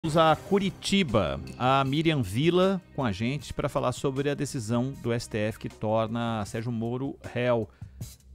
Vamos a Curitiba, a Miriam Vila com a gente para falar sobre a decisão do STF que torna Sérgio Moro réu.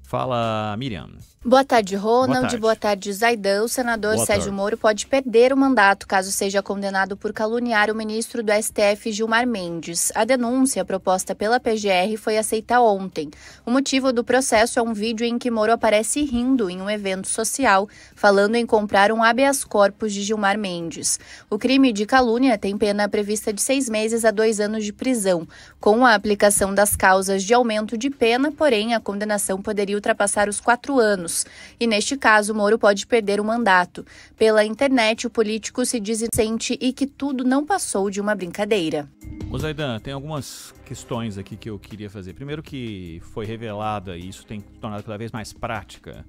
Fala, Miriam. Boa tarde, Ronald. Boa tarde, Zaidan. O senador Sérgio Moro pode perder o mandato caso seja condenado por caluniar o ministro do STF, Gilmar Mendes. A denúncia proposta pela PGR foi aceita ontem. O motivo do processo é um vídeo em que Moro aparece rindo em um evento social, falando em comprar um habeas corpus de Gilmar Mendes. O crime de calúnia tem pena prevista de 6 meses a 2 anos de prisão. Com a aplicação das causas de aumento de pena, porém, a condenação poderia ultrapassar os 4 anos. E neste caso, Moro pode perder o mandato. Pela internet, o político se diz inocente e que tudo não passou de uma brincadeira. Ô Zaidan, tem algumas questões aqui que eu queria fazer. Primeiro que foi revelada, e isso tem tornado cada vez mais prática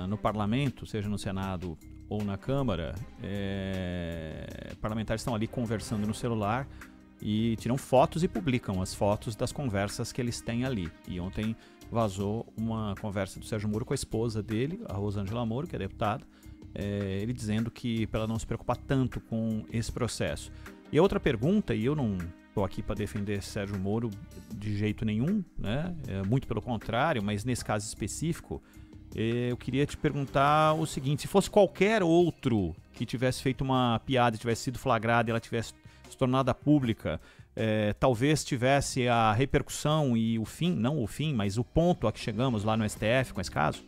no parlamento, seja no Senado ou na Câmara, parlamentares estão ali conversando no celular e tiram fotos e publicam as fotos das conversas que eles têm ali. E ontem vazou uma conversa do Sérgio Moro com a esposa dele, a Rosângela Moro, que é deputada, ele dizendo que para ela não se preocupar tanto com esse processo. E a outra pergunta, e eu não estou aqui para defender Sérgio Moro de jeito nenhum, né? Muito pelo contrário, mas nesse caso específico, eu queria te perguntar o seguinte: se fosse qualquer outro que tivesse feito uma piada, tivesse sido flagrado e ela tivesse se tornado pública, talvez tivesse a repercussão e o fim, não o fim, mas o ponto a que chegamos lá no STF com esse caso?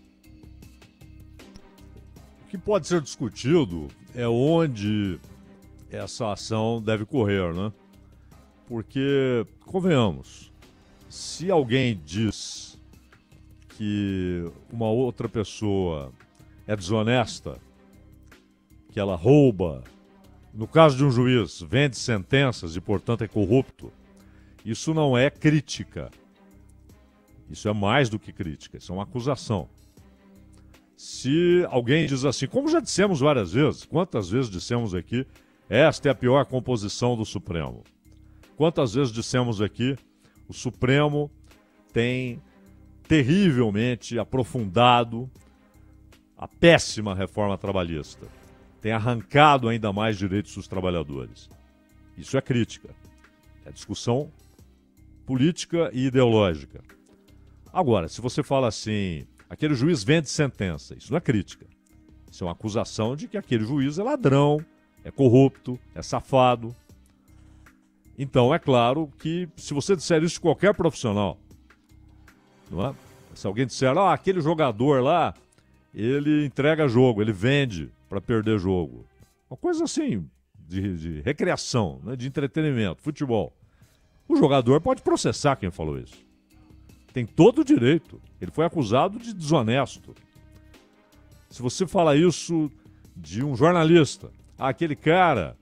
O que pode ser discutido é onde essa ação deve correr, né? Porque, convenhamos, se alguém diz que uma outra pessoa é desonesta, que ela rouba, no caso de um juiz, vende sentenças e, portanto, é corrupto, isso não é crítica. Isso é mais do que crítica, isso é uma acusação. Se alguém diz assim, como já dissemos várias vezes, quantas vezes dissemos aqui, esta é a pior composição do Supremo. Quantas vezes dissemos aqui, o Supremo tem terrivelmente aprofundado a péssima reforma trabalhista. Tem arrancado ainda mais direitos dos trabalhadores. Isso é crítica. É discussão política e ideológica. Agora, se você fala assim, aquele juiz vende sentença, isso não é crítica. Isso é uma acusação de que aquele juiz é ladrão, é corrupto, é safado. Então, é claro que se você disser isso de qualquer profissional, não é? Se alguém disser, aquele jogador lá, ele entrega jogo, ele vende para perder jogo. Uma coisa assim, de recreação, né? De entretenimento, futebol. O jogador pode processar quem falou isso. Tem todo o direito. Ele foi acusado de desonesto. Se você fala isso de um jornalista, aquele cara,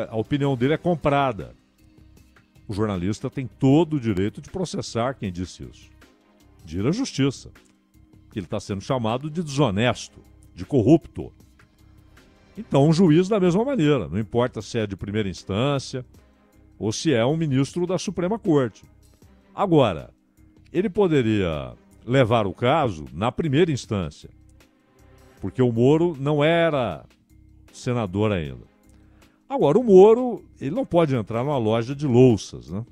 a opinião dele é comprada. O jornalista tem todo o direito de processar quem disse isso. De ir à justiça. Que ele está sendo chamado de desonesto, de corrupto. Então, um juiz da mesma maneira, não importa se é de primeira instância ou se é um ministro da Suprema Corte. Agora, ele poderia levar o caso na primeira instância, porque o Moro não era senador ainda. Agora, o Moro, ele não pode entrar numa loja de louças, né?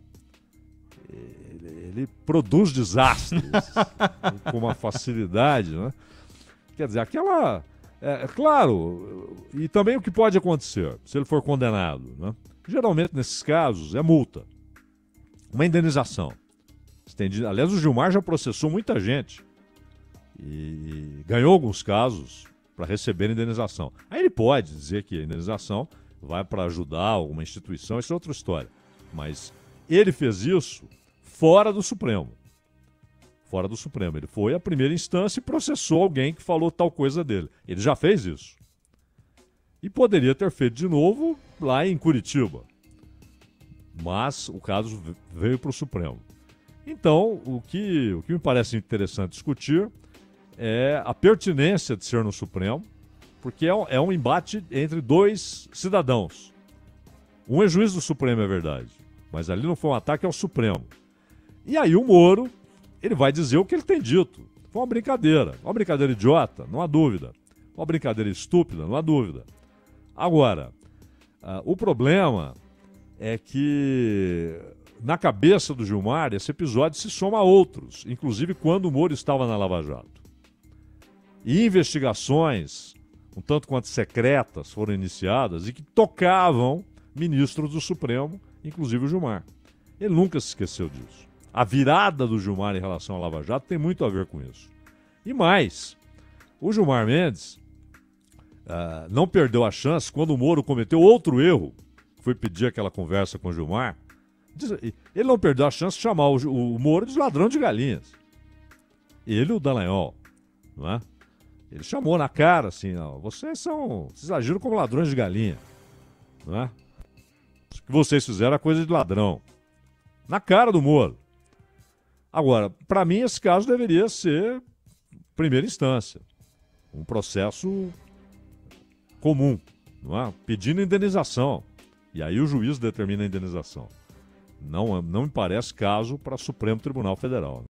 Ele produz desastres com uma facilidade, né? Quer dizer, aquela... claro, e também o que pode acontecer, se ele for condenado, né? Geralmente, nesses casos, é multa. Uma indenização. Aliás, o Gilmar já processou muita gente e ganhou alguns casos para receber indenização. Aí ele pode dizer que a indenização vai para ajudar alguma instituição, isso é outra história. Mas ele fez isso fora do Supremo. Fora do Supremo. Ele foi à primeira instância e processou alguém que falou tal coisa dele. Ele já fez isso. E poderia ter feito de novo lá em Curitiba. Mas o caso veio para o Supremo. Então, o que me parece interessante discutir é a pertinência de ser no Supremo, porque é um embate entre dois cidadãos. Um é juiz do Supremo, é verdade, mas ali não foi um ataque ao Supremo. E aí o Moro, ele vai dizer o que ele tem dito. Foi uma brincadeira idiota, não há dúvida. Uma brincadeira estúpida, não há dúvida. Agora, o problema é que na cabeça do Gilmar esse episódio se soma a outros, inclusive quando o Moro estava na Lava Jato. E investigações, um tanto quanto secretas, foram iniciadas e que tocavam ministros do Supremo, inclusive o Gilmar. Ele nunca se esqueceu disso. A virada do Gilmar em relação à Lava Jato tem muito a ver com isso. E mais, o Gilmar Mendes não perdeu a chance quando o Moro cometeu outro erro, que foi pedir aquela conversa com o Gilmar. Ele não perdeu a chance de chamar o Moro de ladrão de galinhas. Ele e o Dallagnol, não é? Ele chamou na cara assim, ó, vocês agiram como ladrões de galinha, não é? O que vocês fizeram é coisa de ladrão. Na cara do Moro. Agora, para mim esse caso deveria ser primeira instância. Um processo comum, não é? Pedindo indenização. E aí o juiz determina a indenização. Não me parece caso para Supremo Tribunal Federal.